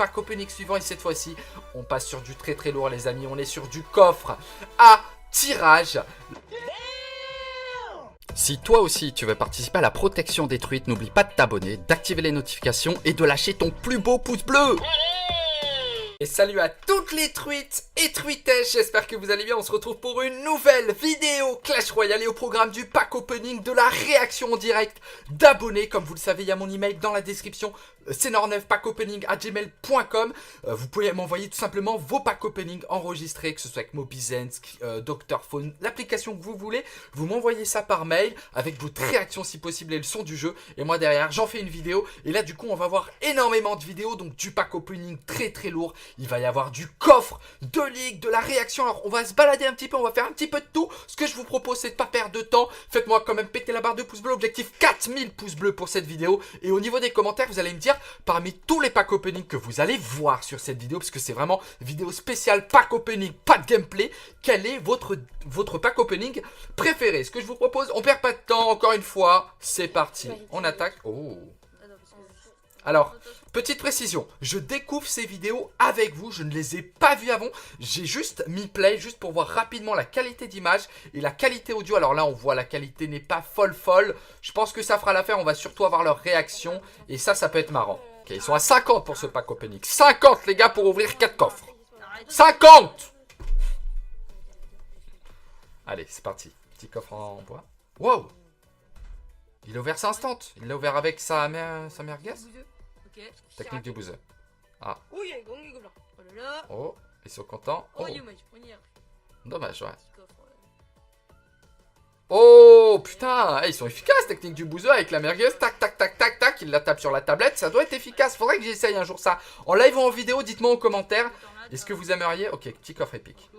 pack opening suivant. Et cette fois-ci, on passe sur du très très lourd les amis. On est sur du coffre à tirage. Si toi aussi tu veux participer à la protection des truites, n'oublie pas de t'abonner, d'activer les notifications et de lâcher ton plus beau pouce bleu. Et salut à toutes les truites et truitesses, j'espère que vous allez bien. On se retrouve pour une nouvelle vidéo Clash Royale et au programme du pack opening, de la réaction en direct d'abonnés. Comme vous le savez, il y a mon email dans la description, cnor9packopening@gmail.com. Vous pouvez m'envoyer tout simplement vos pack opening enregistrés, que ce soit avec Mobizensk, Dr Phone, l'application que vous voulez. Vous m'envoyez ça par mail avec votre réaction si possible et le son du jeu. Et moi derrière, j'en fais une vidéo. Et là du coup, on va voir énormément de vidéos, donc du pack opening très très lourd. Il va y avoir du coffre, de ligue, de la réaction. Alors on va se balader un petit peu, on va faire un petit peu de tout. Ce que je vous propose, c'est de pas perdre de temps. Faites-moi quand même péter la barre de pouces bleus. Objectif 4000 pouces bleus pour cette vidéo. Et au niveau des commentaires, vous allez me dire, parmi tous les pack opening que vous allez voir sur cette vidéo, parce que c'est vraiment vidéo spéciale pack opening, pas de gameplay, quel est votre pack opening préféré? Ce que je vous propose, on perd pas de temps, encore une fois, c'est parti. On attaque. Oh. Alors, petite précision, je découvre ces vidéos avec vous, je ne les ai pas vues avant, j'ai juste mis play, juste pour voir rapidement la qualité d'image et la qualité audio. Alors là, on voit la qualité n'est pas folle, je pense que ça fera l'affaire, on va surtout avoir leur réaction, et ça peut être marrant. Ok, ils sont à 50 pour ce pack opening, 50 les gars pour ouvrir 4 coffres, 50. Allez, c'est parti, petit coffre en bois. Wow. Il a ouvert ça instant. Il l'a ouvert avec sa merguez. Technique du buzzer. Ah. Oh, ils sont contents. Oh. Dommage, ouais. Oh, putain. Ils sont efficaces, technique du buzzer avec la merguez. Tac, tac, tac, tac, tac. Il la tape sur la tablette. Ça doit être efficace. Faudrait que j'essaye un jour ça. En live ou en vidéo, dites-moi en commentaire. Est-ce que vous aimeriez? Ok, petit coffre épique.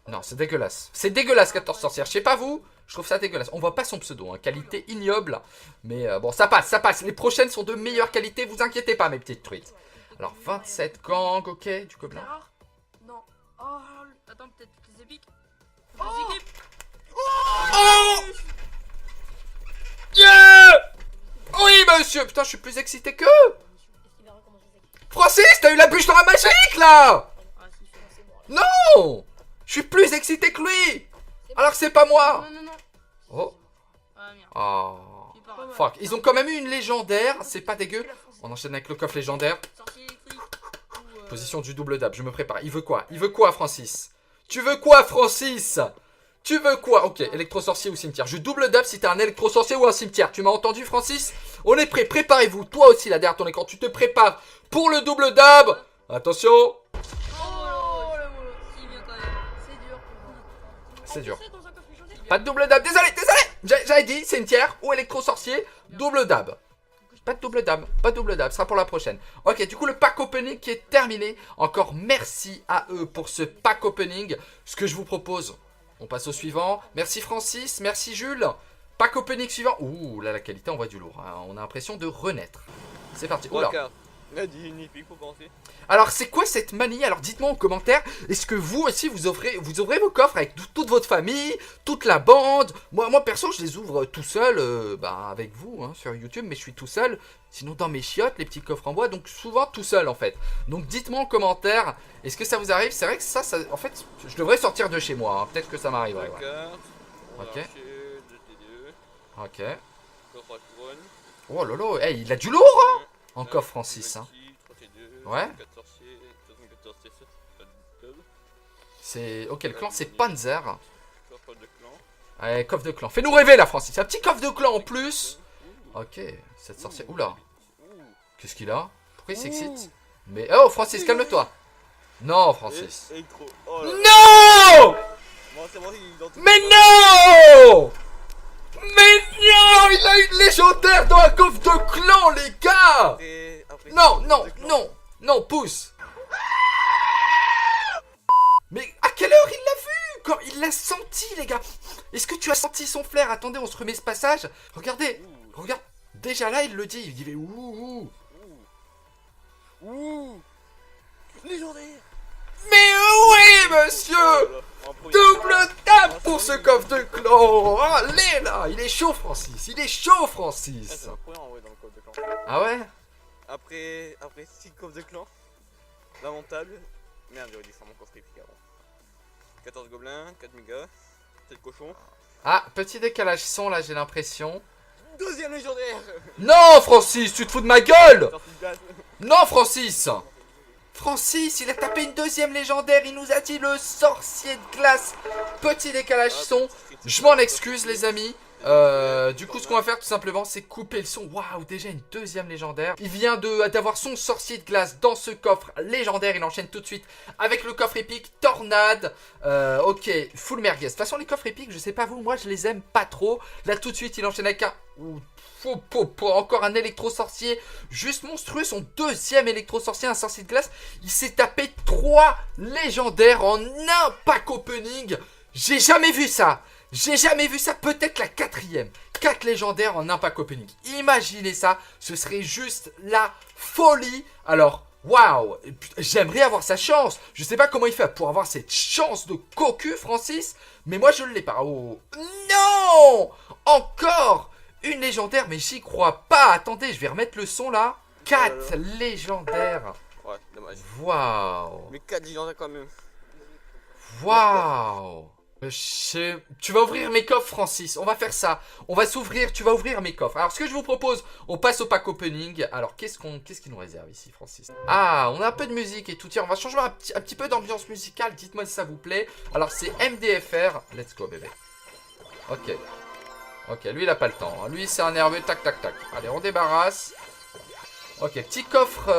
Non, c'est dégueulasse. C'est dégueulasse, 14 sorcières. Je sais pas vous, je trouve ça dégueulasse. On voit pas son pseudo, hein. Qualité ignoble. Mais bon, ça passe, ça passe. Les prochaines sont de meilleure qualité, vous inquiétez pas, mes petites truites. Alors, 27 gangs, ok, du gobelin. Non. Oh, attends, peut-être les épiques. Oh, yeah. Oui, monsieur. Putain, je suis plus excité que. Francis, t'as eu la bûche dans la magique, là. Non. Je suis plus excité que lui. Alors que c'est pas moi. Non. Oh. Oh. Fuck. Ils ont quand même eu une légendaire. C'est pas dégueu. On enchaîne avec le coffre légendaire. Position du double dab. Je me prépare. Il veut quoi? Il veut quoi, Francis? Tu veux quoi, Francis? Tu veux quoi? Ok. Électro-sorcier ou cimetière. Je double dab si t'es un électro-sorcier ou un cimetière. Tu m'as entendu, Francis? On est prêt. Préparez-vous. Toi aussi, là, derrière ton écran. Tu te prépares pour le double dab. Attention. C'est dur. Pas de double dab. Désolé. J'avais dit cimetière ou électro-sorcier. Double dab. Pas de double dab. Pas de double dab. Ce sera pour la prochaine. Ok, du coup, le pack opening qui est terminé. Encore merci à eux pour ce pack opening. Ce que je vous propose, on passe au suivant. Merci Francis. Merci Jules. Pack opening suivant. Ouh, là, la qualité, on voit du lourd. Hein. On a l'impression de renaître. C'est parti. Oula. Alors c'est quoi cette manie? Alors dites-moi en commentaire. Est-ce que vous aussi vous ouvrez vos coffres avec toute votre famille, toute la bande? Moi perso je les ouvre tout seul, avec vous hein, sur YouTube, mais je suis tout seul. Sinon dans mes chiottes, les petits coffres en bois, donc souvent tout seul en fait. Donc dites-moi en commentaire, est-ce que ça vous arrive? C'est vrai que ça en fait, je devrais sortir de chez moi, hein. Peut-être que ça m'arriverait. Ouais. Ok. Ok. Oh lolo, hey, il a du lourd hein. En coffre Francis hein. Ouais. C'est... Ok, le clan c'est Panzer. Allez, coffre de clan. Fais-nous rêver là Francis. Un petit coffre de clan en plus. Ok, cette sorcière... Oula. Qu'est-ce qu'il a? Pourquoi il s'excite? Mais... Oh Francis, calme-toi. Non Francis. Non. Mais non. Mais non. Il a une légendaire dans un coffre de clan les gars. Non, pousse. Mais à quelle heure il l'a vu? Quand il l'a senti les gars. Est-ce que tu as senti son flair? Attendez, on se remet ce passage. Regardez, regarde. Déjà là il le dit, il dit ouh. Légendaire. Mais oui, monsieur! Double tap pour ce coffre de clan! Allez là! Il est chaud, Francis! Il est chaud, Francis! C'est la première en vrai dans le coffre de clan. Ah ouais? Après 6 coffres de clan, lamentable. Merde, j'aurais dû faire mon coffre épique avant. 14 gobelins, 4 mégas, 7 cochons. Ah, petit décalage son là, j'ai l'impression. Deuxième légendaire! Non, Francis, tu te fous de ma gueule! Sortie de glace. Non, Francis! Francis, il a tapé une deuxième légendaire, il nous a dit le sorcier de glace. Petit décalage son, je m'en excuse les amis. Du coup, ce qu'on va faire tout simplement, c'est couper le son. Waouh, déjà une deuxième légendaire. Il vient d'avoir son sorcier de glace dans ce coffre légendaire. Il enchaîne tout de suite avec le coffre épique Tornade. Ok, full merguez. De toute façon, les coffres épiques, je sais pas vous, moi je les aime pas trop. Là, tout de suite, il enchaîne avec un... encore un électro-sorcier juste monstrueux, son deuxième électro-sorcier, un sorcier de glace. Il s'est tapé 3 légendaires en un pack opening. J'ai jamais vu ça. J'ai jamais vu ça, peut-être la 4ème. 4 légendaires en un pack opening. Imaginez ça, ce serait juste la folie. Alors, waouh, j'aimerais avoir sa chance. Je sais pas comment il fait pour avoir cette chance de cocu, Francis. Mais moi, je ne l'ai pas. Oh, non! Encore une légendaire, mais j'y crois pas. Attendez, je vais remettre le son là. 4 légendaires. Ouais, dommage. Waouh. Mais 4 légendaires quand même. Waouh. Tu vas ouvrir mes coffres, Francis. On va faire ça. On va s'ouvrir. Tu vas ouvrir mes coffres. Alors, ce que je vous propose, on passe au pack opening. Alors, qu'est-ce qu'il nous réserve ici, Francis? Ah, on a un peu de musique et tout. Tiens, on va changer un petit peu d'ambiance musicale. Dites-moi si ça vous plaît. Alors, c'est MDFR. Let's go, bébé. Ok. Ok, lui, il a pas le temps. Lui, c'est un nerveux. Tac, tac, tac. Allez, on débarrasse. Ok, petit coffre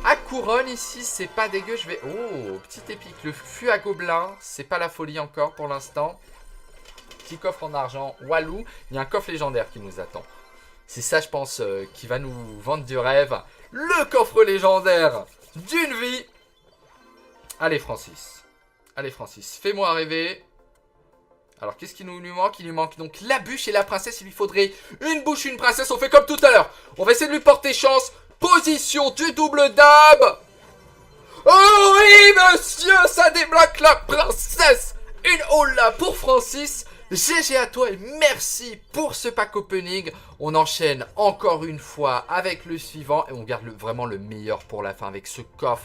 à couronne ici, c'est pas dégueu, je vais... Oh, petit épique, le fût à gobelin, c'est pas la folie encore pour l'instant. Petit coffre en argent, Walou, il y a un coffre légendaire qui nous attend. C'est ça, je pense, qui va nous vendre du rêve. Le coffre légendaire d'une vie. Allez, Francis. Allez, Francis, fais-moi rêver. Alors, qu'est-ce qui lui manque? Il lui manque donc la bûche et la princesse. Il lui faudrait une bouche, une princesse. On fait comme tout à l'heure. On va essayer de lui porter chance. Position du double dame. Oh oui, monsieur, ça débloque la princesse. Une hola pour Francis. GG à toi et merci pour ce pack opening. On enchaîne encore une fois avec le suivant. Et on garde vraiment le meilleur pour la fin avec ce coffre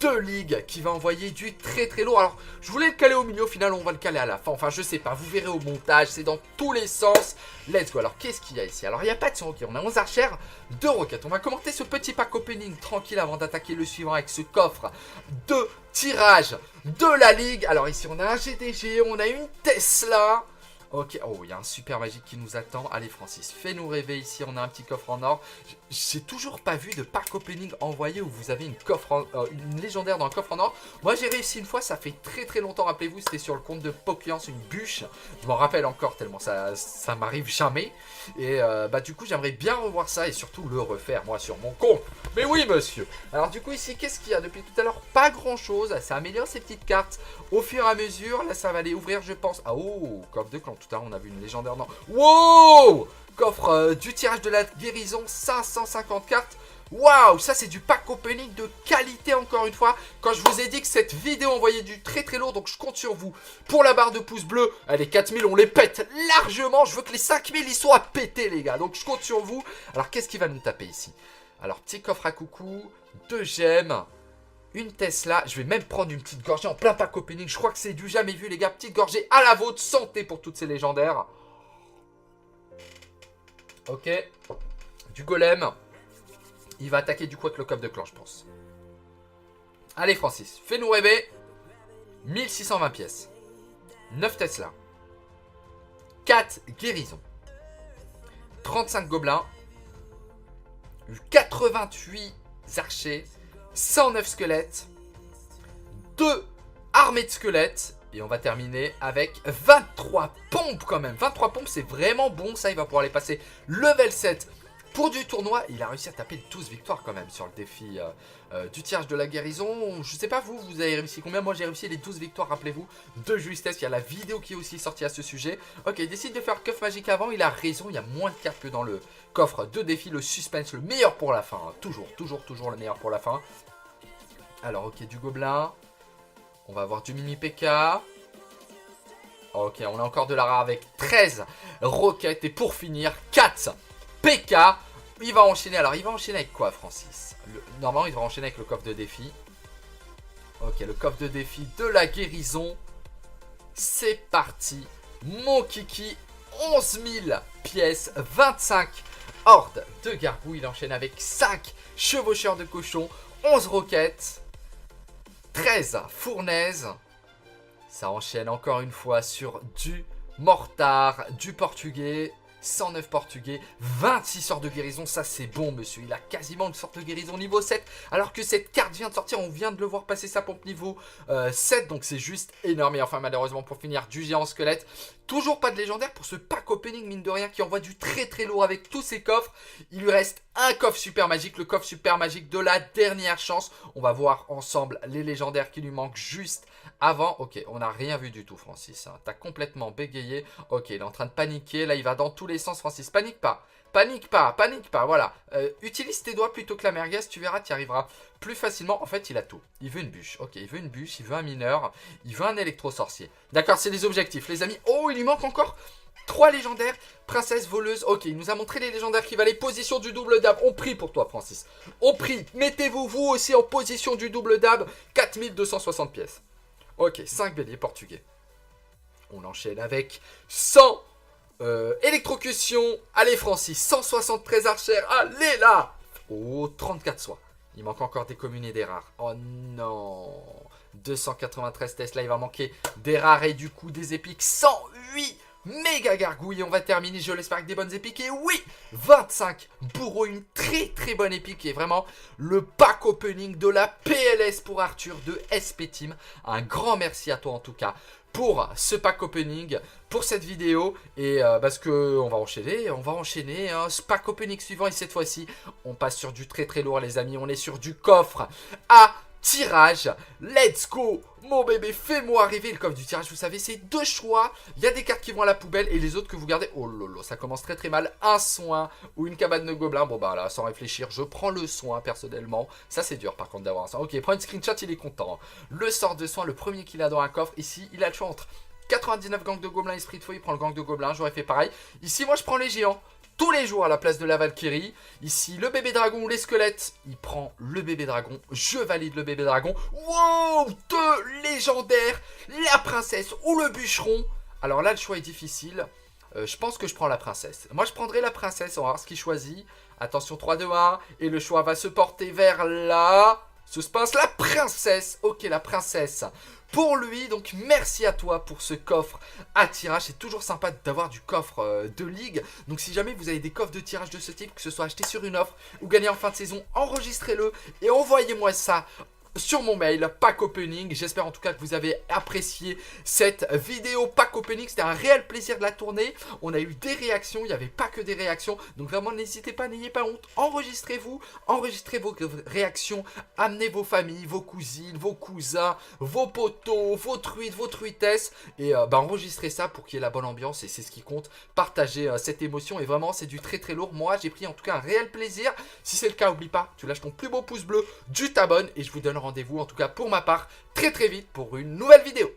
de ligue qui va envoyer du très très lourd. Alors, je voulais le caler au milieu, au final, on va le caler à la fin. Enfin, je sais pas, vous verrez au montage, c'est dans tous les sens. Let's go. Alors, qu'est-ce qu'il y a ici? Alors, il n'y a pas de son. Ok, on a 11 archères, 2 roquettes. On va commenter ce petit pack opening tranquille avant d'attaquer le suivant avec ce coffre de tirage de la ligue. Alors, ici, on a un GTG, on a une Tesla. Ok, oh, il y a un super magique qui nous attend. Allez, Francis, fais-nous rêver ici. On a un petit coffre en or. J'ai toujours pas vu de pack opening envoyé où vous avez une légendaire dans un coffre en or. Moi, j'ai réussi une fois, ça fait très très longtemps. Rappelez-vous, c'était sur le compte de Pokéance, une bûche. Je m'en rappelle encore tellement ça m'arrive jamais. Et du coup, j'aimerais bien revoir ça et surtout le refaire, moi, sur mon compte. Mais oui, monsieur. Alors, du coup, ici, qu'est-ce qu'il y a depuis tout à l'heure? Pas grand-chose. Ça améliore ces petites cartes au fur et à mesure. Là, ça va aller ouvrir, je pense. Ah, oh, coffre de clan. Tout à l'heure, on a vu une légendaire. Non. Wow! Coffre du tirage de la guérison, 550 cartes. Waouh, ça c'est du pack opening de qualité encore une fois. Quand je vous ai dit que cette vidéo envoyait du très très lourd, donc je compte sur vous pour la barre de pouces bleus. Allez, 4000, on les pète largement. Je veux que les 5000 ils soient pétés les gars, donc je compte sur vous. Alors qu'est-ce qui va nous taper ici? Alors petit coffre à coucou, 2 gemmes, une Tesla. Je vais même prendre une petite gorgée en plein pack opening. Je crois que c'est du jamais vu les gars. Petite gorgée à la vôtre, santé pour toutes ces légendaires. Ok, du golem. Il va attaquer du coup avec le coffre de clan, je pense. Allez, Francis, fais-nous rêver. 1620 pièces. 9 Tesla. 4 guérisons. 35 gobelins. 88 archers. 109 squelettes. 2 armées de squelettes. Et on va terminer avec 23 pompes quand même. 23 pompes, c'est vraiment bon. Ça, il va pouvoir les passer level 7 pour du tournoi. Il a réussi à taper 12 victoires quand même sur le défi du tirage de la guérison. Je sais pas vous avez réussi combien? Moi, j'ai réussi les 12 victoires, rappelez-vous, de justesse. Il y a la vidéo qui est aussi sortie à ce sujet. Ok, il décide de faire coffre magique avant. Il a raison, il y a moins de cartes que dans le coffre de défi. Le suspense, le meilleur pour la fin. Hein. Toujours le meilleur pour la fin. Alors, ok, du gobelin. On va avoir du mini PK. Ok, on a encore de la rare avec 13 roquettes. Et pour finir, 4 PK. Il va enchaîner. Alors, il va enchaîner avec quoi, Francis? Normalement, il va enchaîner avec le coffre de défi. Ok, le coffre de défi de la guérison. C'est parti. Mon kiki, 11 000 pièces, 25 hordes de gargouilles. Il enchaîne avec 5 chevaucheurs de cochons, 11 roquettes, 13 fournaises. Ça enchaîne encore une fois sur du mortar, du portugais, 109 portugais, 26 sorts de guérison. Ça, c'est bon, monsieur. Il a quasiment une sorte de guérison niveau 7. Alors que cette carte vient de sortir. On vient de le voir passer sa pompe niveau 7. Donc, c'est juste énorme. Et enfin, malheureusement, pour finir, du géant squelette. Toujours pas de légendaire pour ce pack opening, mine de rien, qui envoie du très très lourd avec tous ses coffres. Il lui reste un coffre super magique. Le coffre super magique de la dernière chance. On va voir ensemble les légendaires qui lui manquent juste avant. Ok, on n'a rien vu du tout, Francis. Hein. T'as complètement bégayé. Ok, il est en train de paniquer. Là, il va dans tous les sens, Francis. Panique pas. Panique pas, panique pas, voilà. Utilise tes doigts plutôt que la merguez, tu verras, tu y arriveras plus facilement. En fait, il a tout. Il veut une bûche, ok, il veut une bûche, il veut un mineur, il veut un électro-sorcier. D'accord, c'est les objectifs, les amis. Oh, il lui manque encore 3 légendaires. Princesse voleuse, ok, il nous a montré les légendaires qui valaient position du double dab. On prie pour toi, Francis. On prie, mettez-vous vous aussi en position du double dab. 4260 pièces. Ok, 5 béliers portugais. On enchaîne avec 100 électrocution. Allez, Francis, 173 archères. Allez là. Oh, 34 soins. Il manque encore des communes et des rares. Oh non. 293 Tesla, il va manquer des rares et du coup des épiques. 108 méga gargouilles. On va terminer, je l'espère, avec des bonnes épiques. Et oui, 25 bourreaux, une très très bonne épique. Et vraiment, le pack opening de la PLS pour Arthur de SP Team. Un grand merci à toi en tout cas pour ce pack opening, pour cette vidéo, et parce que on va enchaîner, hein, ce pack opening suivant, et cette fois-ci, on passe sur du très très lourd, les amis, on est sur du coffre à tirage. Let's go, mon bébé, fais-moi arriver le coffre du tirage. Vous savez, c'est 2 choix. Il y a des cartes qui vont à la poubelle et les autres que vous gardez. Oh lolo, ça commence très très mal. Un soin ou une cabane de gobelins. Bon bah là, sans réfléchir, je prends le soin personnellement. Ça c'est dur par contre d'avoir un soin. Ok, prends une screenshot, il est content. Le sort de soin, le premier qu'il a dans un coffre. Ici, il a le choix entre 99 gangs de gobelins, esprit de feu. Il prend le gang de gobelins, j'aurais fait pareil. Ici, moi je prends les géants. Tous les jours à la place de la Valkyrie. Ici, le bébé dragon ou les squelettes. Il prend le bébé dragon. Je valide le bébé dragon. Wow, 2 légendaires. La princesse ou le bûcheron. Alors là, le choix est difficile. Je pense que je prends la princesse. Moi, je prendrai la princesse. On va voir ce qu'il choisit. Attention, 3, 2, 1. Et le choix va se porter vers la suspense. La princesse. Ok, la princesse. Pour lui, donc merci à toi pour ce coffre à tirage. C'est toujours sympa d'avoir du coffre de ligue. Donc si jamais vous avez des coffres de tirage de ce type, que ce soit acheté sur une offre ou gagné en fin de saison, enregistrez-le et envoyez-moi ça sur mon mail, pack opening. J'espère en tout cas que vous avez apprécié cette vidéo pack opening. C'était un réel plaisir de la tourner. On a eu des réactions, il n'y avait pas que des réactions. Donc vraiment n'hésitez pas, n'ayez pas honte. Enregistrez-vous, enregistrez vos réactions. Amenez vos familles, vos cousines, vos cousins, vos potos, vos truites, vos truitesses. Et enregistrez ça pour qu'il y ait la bonne ambiance. Et c'est ce qui compte, partager cette émotion. Et vraiment c'est du très très lourd. Moi j'ai pris en tout cas un réel plaisir. Si c'est le cas, n'oublie pas, tu lâches ton plus beau pouce bleu, tu t'abonnes. Et je vous donne rendez-vous en tout cas pour ma part très très vite pour une nouvelle vidéo.